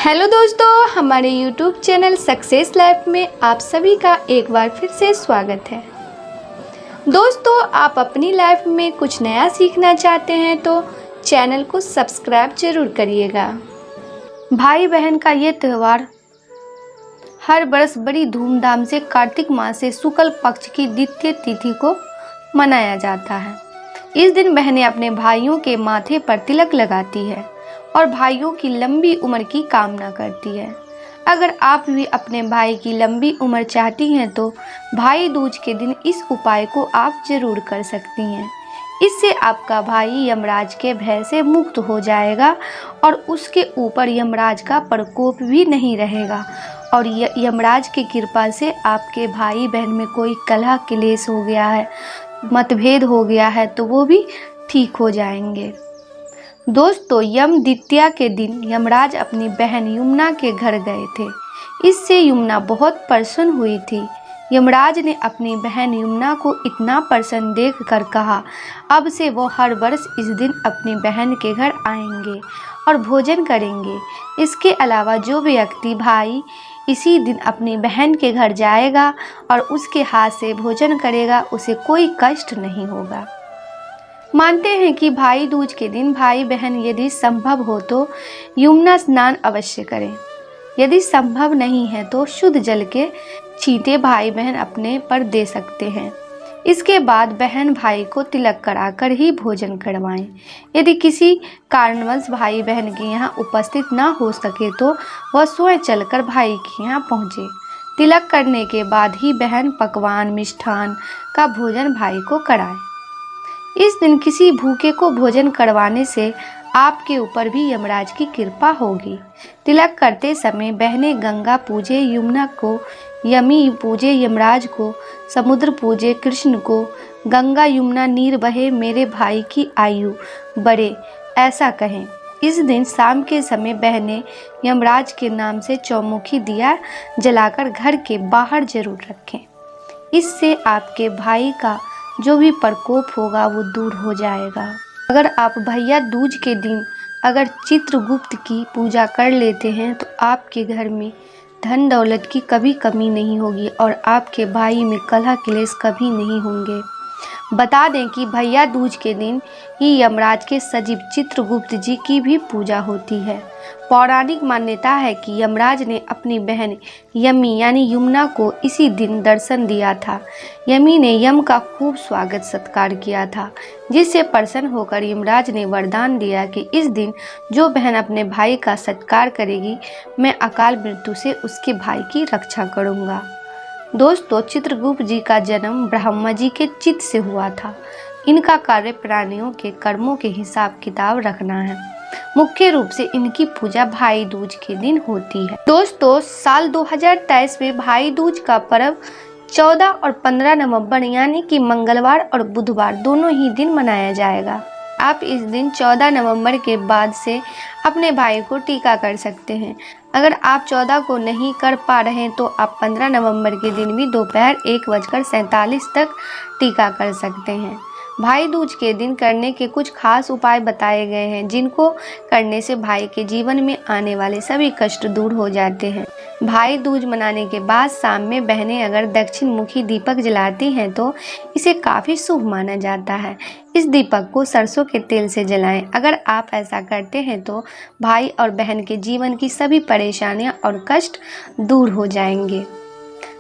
Hello दोस्तों, हमारे YouTube channel success life में आप सभी का एक बार फिर से स्वागत है। दोस्तों, आप अपनी लाइफ में कुछ नया सीखना चाहते हैं तो चैनल को सब्सक्राइब जरूर करिएगा। भाई बहन का ये त्यौहार हर वर्ष बड़ी धूमधाम से कार्तिक मास से शुक्ल पक्ष की द्वितीय तिथि को मनाया जाता है। इस दिन बहनें अपने भाइयों के माथे पर तिलक लगाती है और भाइयों की लंबी उम्र की कामना करती है। अगर आप भी अपने भाई की लंबी उम्र चाहती हैं तो भाई दूज के दिन इस उपाय को आप जरूर कर सकती हैं। इससे आपका भाई यमराज के भय से मुक्त हो जाएगा और उसके ऊपर यमराज का प्रकोप भी नहीं रहेगा और यमराज की कृपा से आपके भाई बहन में कोई कलह क्लेश हो गया है, मतभेद हो गया है तो वो भी ठीक हो जाएंगे। दोस्तों, यम द्वितीया के दिन यमराज अपनी बहन यमुना के घर गए थे। इससे यमुना बहुत प्रसन्न हुई थी। यमराज ने अपनी बहन यमुना को इतना प्रसन्न देखकर कहा, अब से वो हर वर्ष इस दिन अपनी बहन के घर आएंगे और भोजन करेंगे। इसके अलावा जो व्यक्ति भाई इसी दिन अपनी बहन के घर जाएगा और उसके हाथ से भोजन करेगा उसे कोई कष्ट नहीं होगा। मानते हैं कि भाई दूज के दिन भाई बहन यदि संभव हो तो यमुना स्नान अवश्य करें। यदि संभव नहीं है तो शुद्ध जल के छींटे भाई बहन अपने पर दे सकते हैं। इसके बाद बहन भाई को तिलक कराकर ही भोजन करवाएं। यदि किसी कारणवश भाई बहन के यहाँ उपस्थित ना हो सके तो वह स्वयं चलकर भाई के यहाँ पहुँचे। तिलक करने के बाद ही बहन पकवान मिष्ठान का भोजन भाई को कराए। इस दिन किसी भूखे को भोजन करवाने से आपके ऊपर भी यमराज की कृपा होगी। तिलक करते समय बहनें गंगा पूजे यमुना को, यमी पूजे यमराज को, समुद्र पूजे कृष्ण को, गंगा यमुना नीर बहे मेरे भाई की आयु बढ़े ऐसा कहें। इस दिन शाम के समय बहनें यमराज के नाम से चौमुखी दिया जलाकर घर के बाहर जरूर रखें। इससे आपके भाई का जो भी प्रकोप होगा वो दूर हो जाएगा। अगर आप भैया दूज के दिन अगर चित्रगुप्त की पूजा कर लेते हैं तो आपके घर में धन दौलत की कभी कमी नहीं होगी और आपके भाई में कलह क्लेश कभी नहीं होंगे। बता दें कि भैया दूज के दिन ही यमराज के सचिव चित्रगुप्त जी की भी पूजा होती है। पौराणिक मान्यता है कि यमराज ने अपनी बहन यमी यानी यमुना को इसी दिन दर्शन दिया था। यमी ने यम का खूब स्वागत सत्कार किया था, जिससे प्रसन्न होकर यमराज ने वरदान दिया कि इस दिन जो बहन अपने भाई का सत्कार करेगी मैं अकाल मृत्यु से उसके भाई की रक्षा करूँगा। दोस्तों, चित्रगुप्त जी का जन्म ब्रह्मा जी के चित्त से हुआ था। इनका कार्य प्राणियों के कर्मों के हिसाब किताब रखना है। मुख्य रूप से इनकी पूजा भाई दूज के दिन होती है। दोस्तों, साल 2023 में भाई दूज का पर्व 14 और 15 नवंबर यानी कि मंगलवार और बुधवार दोनों ही दिन मनाया जाएगा। आप इस दिन 14 नवंबर के बाद से अपने भाई को टीका कर सकते हैं। अगर आप 14 को नहीं कर पा रहे हैं तो आप 15 नवंबर के दिन भी दोपहर 1:47 तक टीका कर सकते हैं। भाई दूज के दिन करने के कुछ खास उपाय बताए गए हैं, जिनको करने से भाई के जीवन में आने वाले सभी कष्ट दूर हो जाते हैं। भाई दूज मनाने के बाद शाम में बहनें अगर दक्षिण मुखी दीपक जलाती हैं तो इसे काफ़ी शुभ माना जाता है। इस दीपक को सरसों के तेल से जलाएं। अगर आप ऐसा करते हैं तो भाई और बहन के जीवन की सभी परेशानियां और कष्ट दूर हो जाएंगे।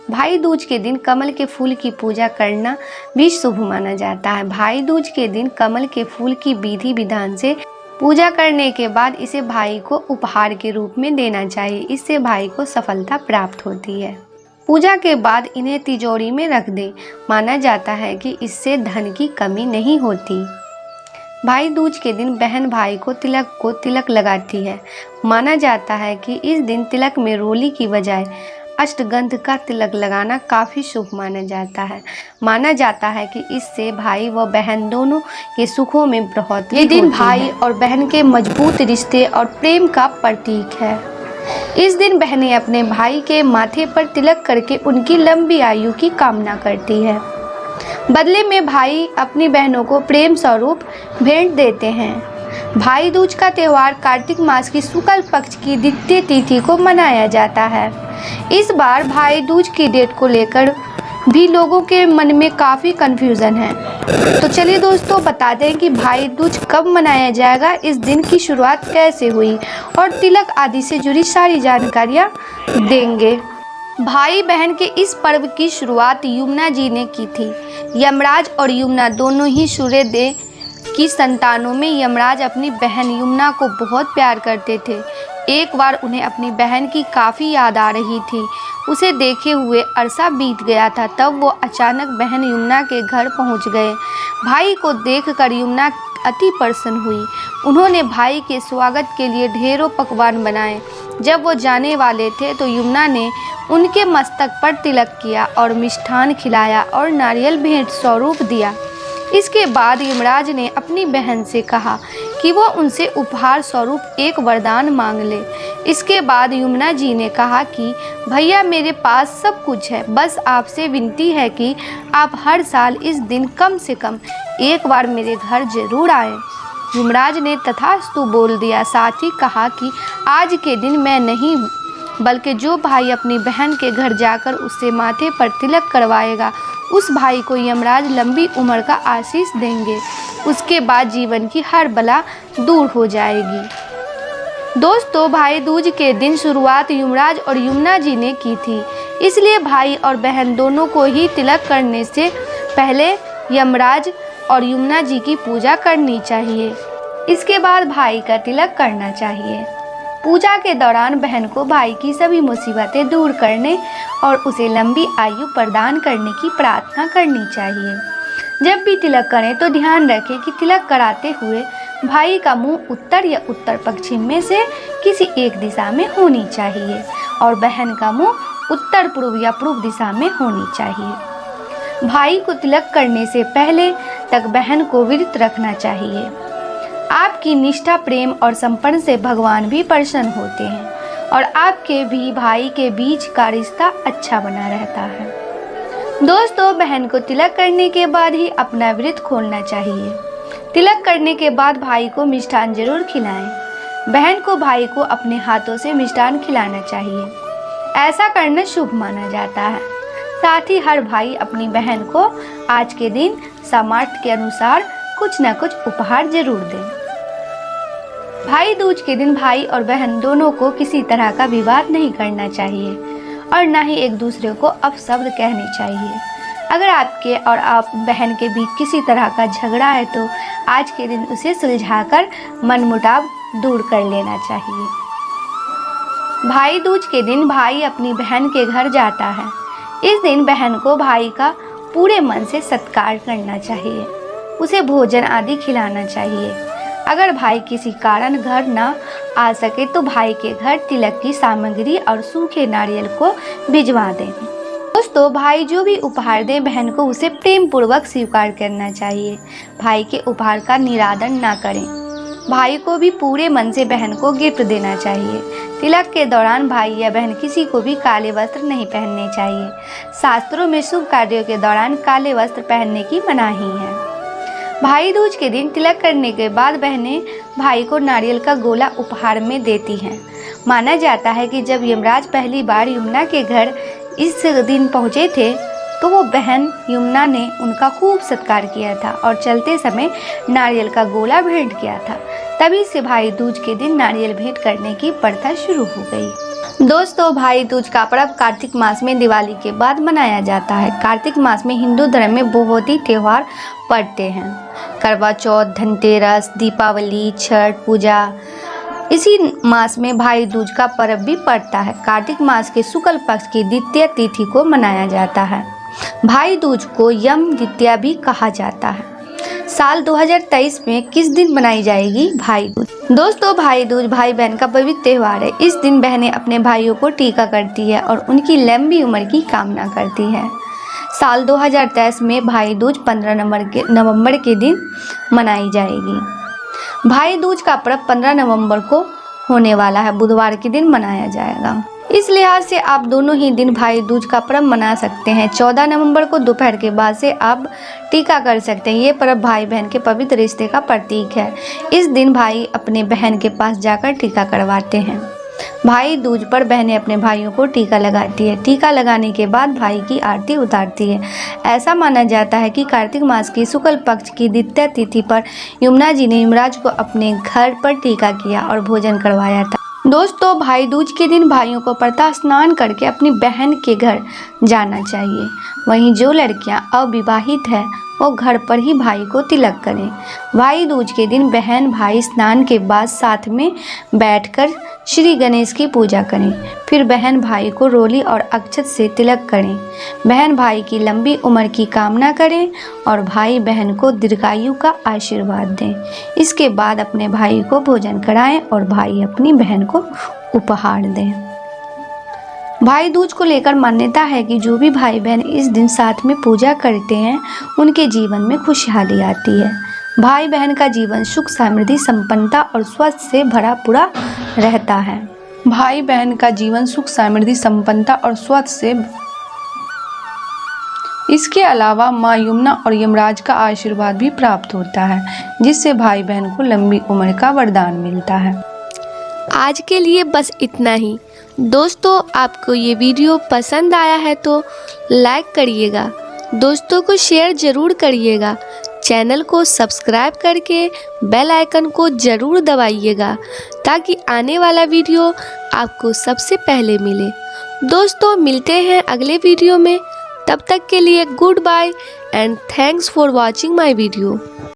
भाई दूज के दिन कमल के फूल की पूजा करना भी शुभ माना जाता है। भाई दूज के दिन कमल के फूल की विधि विधान से पूजा करने के बाद इसे भाई को उपहार के रूप में देना चाहिए। इससे भाई को सफलता प्राप्त होती है। पूजा के बाद इन्हें तिजोरी में रख दें। माना जाता है कि इससे धन की कमी नहीं होती। भाई दूज के दिन बहन भाई को तिलक लगाती है। माना जाता है कि इस दिन तिलक में रोली की बजाय अष्टगंध का तिलक लगाना काफ़ी शुभ माना जाता है। माना जाता है कि इससे भाई व बहन दोनों के सुखों में बढ़ोतरी होती है। ये दिन भाई और बहन के मजबूत रिश्ते और प्रेम का प्रतीक है। इस दिन बहनें अपने भाई के माथे पर तिलक करके उनकी लंबी आयु की कामना करती है। बदले में भाई अपनी बहनों को प्रेम स्वरूप भेंट देते हैं। भाई दूज का त्यौहार कार्तिक मास की शुक्ल पक्ष की द्वितीय तिथि को मनाया जाता है। इस बार भाई दूज की डेट को लेकर भी लोगों के मन में काफ़ी कन्फ्यूज़न है। तो चलिए दोस्तों, बता दें कि भाई दूज कब मनाया जाएगा, इस दिन की शुरुआत कैसे हुई और तिलक आदि से जुड़ी सारी जानकारियाँ देंगे। भाई बहन के इस पर्व की शुरुआत यमुना जी ने की थी। यमराज और यमुना दोनों ही सूर्यदेव की संतानों में यमराज अपनी बहन यमुना को बहुत प्यार करते थे। एक बार उन्हें अपनी बहन की काफ़ी याद आ रही थी। उसे देखे हुए अरसा बीत गया था, तब वो अचानक बहन यमुना के घर पहुंच गए। भाई को देखकर यमुना अति प्रसन्न हुई। उन्होंने भाई के स्वागत के लिए ढेरों पकवान बनाए। जब वो जाने वाले थे तो यमुना ने उनके मस्तक पर तिलक किया और मिष्ठान खिलाया और नारियल भेंट स्वरूप दिया। इसके बाद यमराज ने अपनी बहन से कहा कि वो उनसे उपहार स्वरूप एक वरदान मांग ले। इसके बाद यमुना जी ने कहा कि भैया, मेरे पास सब कुछ है, बस आपसे विनती है कि आप हर साल इस दिन कम से कम एक बार मेरे घर जरूर आएं। यमराज ने तथास्तु बोल दिया। साथ ही कहा कि आज के दिन मैं नहीं, बल्कि जो भाई अपनी बहन के घर जाकर उससे माथे पर तिलक करवाएगा, उस भाई को यमराज लंबी उम्र का आशीष देंगे। उसके बाद जीवन की हर बला दूर हो जाएगी। दोस्तों, भाई दूज के दिन शुरुआत यमराज और यमुना जी ने की थी, इसलिए भाई और बहन दोनों को ही तिलक करने से पहले यमराज और यमुना जी की पूजा करनी चाहिए। इसके बाद भाई का तिलक करना चाहिए। पूजा के दौरान बहन को भाई की सभी मुसीबतें दूर करने और उसे लंबी आयु प्रदान करने की प्रार्थना करनी चाहिए। जब भी तिलक करें तो ध्यान रखें कि तिलक कराते हुए भाई का मुंह उत्तर या उत्तर पश्चिम में से किसी एक दिशा में होनी चाहिए और बहन का मुंह उत्तर पूर्व या पूर्व दिशा में होनी चाहिए। भाई को तिलक करने से पहले तक बहन को व्रत रखना चाहिए। आपकी निष्ठा, प्रेम और समर्पण से भगवान भी प्रसन्न होते हैं और आपके भी भाई के बीच का रिश्ता अच्छा बना रहता है। दोस्तों, बहन को तिलक करने के बाद ही अपना व्रत खोलना चाहिए। तिलक करने के बाद भाई को मिष्ठान जरूर खिलाएं। बहन को भाई को अपने हाथों से मिष्ठान खिलाना चाहिए। ऐसा करना शुभ माना जाता है। साथ ही हर भाई अपनी बहन को आज के दिन सामर्थ्य के अनुसार कुछ न कुछ उपहार जरूर दें। भाई दूज के दिन भाई और बहन दोनों को किसी तरह का विवाद नहीं करना चाहिए और न ही एक दूसरे को अपशब्द कहने चाहिए। अगर आपके और आप बहन के बीच किसी तरह का झगड़ा है तो आज के दिन उसे सुलझाकर मनमुटाव दूर कर लेना चाहिए। भाई दूज के दिन भाई अपनी बहन के घर जाता है। इस दिन बहन को भाई का पूरे मन से सत्कार करना चाहिए। उसे भोजन आदि खिलाना चाहिए। अगर भाई किसी कारण घर न आ सके तो भाई के घर तिलक की सामग्री और सूखे नारियल को भिजवा दें। दोस्तों, भाई जो भी उपहार दे बहन को उसे प्रेम पूर्वक स्वीकार करना चाहिए। भाई के उपहार का निरादर ना करें। भाई को भी पूरे मन से बहन को गिफ्ट देना चाहिए। तिलक के दौरान भाई या बहन किसी को भी काले वस्त्र नहीं पहनने चाहिए। शास्त्रों में शुभ कार्यों के दौरान काले वस्त्र पहनने की मनाही है। भाई दूज के दिन तिलक करने के बाद बहनें भाई को नारियल का गोला उपहार में देती हैं। माना जाता है कि जब यमराज पहली बार यमुना के घर इस दिन पहुँचे थे तो वो बहन यमुना ने उनका खूब सत्कार किया था और चलते समय नारियल का गोला भेंट किया था। तभी से भाई दूज के दिन नारियल भेंट करने की प्रथा शुरू हो गई। दोस्तों, भाई दूज का पर्व कार्तिक मास में दिवाली के बाद मनाया जाता है। कार्तिक मास में हिंदू धर्म में बहुत ही त्यौहार पड़ते हैं। करवा चौथ, धनतेरस, दीपावली, छठ पूजा। इसी मास में भाई दूज का पर्व भी पड़ता है। कार्तिक मास के शुक्ल पक्ष की द्वितीय तिथि को मनाया जाता है। भाई दूज को यम द्वितीया भी कहा जाता है। साल 2023 में किस दिन मनाई जाएगी भाई दूज? दोस्तों, भाई दूज भाई बहन का पवित्र त्यौहार है। इस दिन बहनें अपने भाइयों को टीका करती है और उनकी लंबी उम्र की कामना करती है। साल 2023 में भाई दूज 15 नवंबर के दिन मनाई जाएगी। भाई दूज का पर्व 15 नवंबर को होने वाला है, बुधवार के दिन मनाया जाएगा। इस लिहाज से आप दोनों ही दिन भाई दूज का पर्व मना सकते हैं। 14 नवंबर को दोपहर के बाद से आप टीका कर सकते हैं। ये पर्व भाई बहन के पवित्र रिश्ते का प्रतीक है। इस दिन भाई अपने बहन के पास जाकर टीका करवाते हैं। भाई दूज पर बहनें अपने भाइयों को टीका लगाती है। टीका लगाने के बाद भाई की आरती उतारती है। ऐसा माना जाता है कि कार्तिक मास की शुक्ल पक्ष की द्वितीया तिथि पर यमुना जी ने यमराज को अपने घर पर टीका किया और भोजन करवाया था। दोस्तों, भाई दूज के दिन भाइयों को प्रातः स्नान करके अपनी बहन के घर जाना चाहिए। वहीं जो लड़कियां अविवाहित हैं वो घर पर ही भाई को तिलक करें। भाई दूज के दिन बहन भाई स्नान के बाद साथ में बैठकर श्री गणेश की पूजा करें। फिर बहन भाई को रोली और अक्षत से तिलक करें। बहन भाई की लंबी उम्र की कामना करें और भाई बहन को दीर्घायु का आशीर्वाद दें। इसके बाद अपने भाई को भोजन कराएं और भाई अपनी बहन को उपहार दें। भाई दूज को लेकर मान्यता है कि जो भी भाई बहन इस दिन साथ में पूजा करते हैं उनके जीवन में खुशहाली आती है। भाई बहन का जीवन सुख समृद्धि संपन्नता और स्वास्थ्य से भरा पूरा रहता है। भाई बहन का जीवन सुख समृद्धि संपन्नता और स्वास्थ्य से इसके अलावा माँ यमुना और यमराज का आशीर्वाद भी प्राप्त होता है, जिससे भाई बहन को लंबी उम्र का वरदान मिलता है। आज के लिए बस इतना ही। दोस्तों, आपको ये वीडियो पसंद आया है तो लाइक करिएगा, दोस्तों को शेयर ज़रूर करिएगा, चैनल को सब्सक्राइब करके बेल आइकन को ज़रूर दबाइएगा ताकि आने वाला वीडियो आपको सबसे पहले मिले। दोस्तों, मिलते हैं अगले वीडियो में। तब तक के लिए goodbye and thanks for watching my video.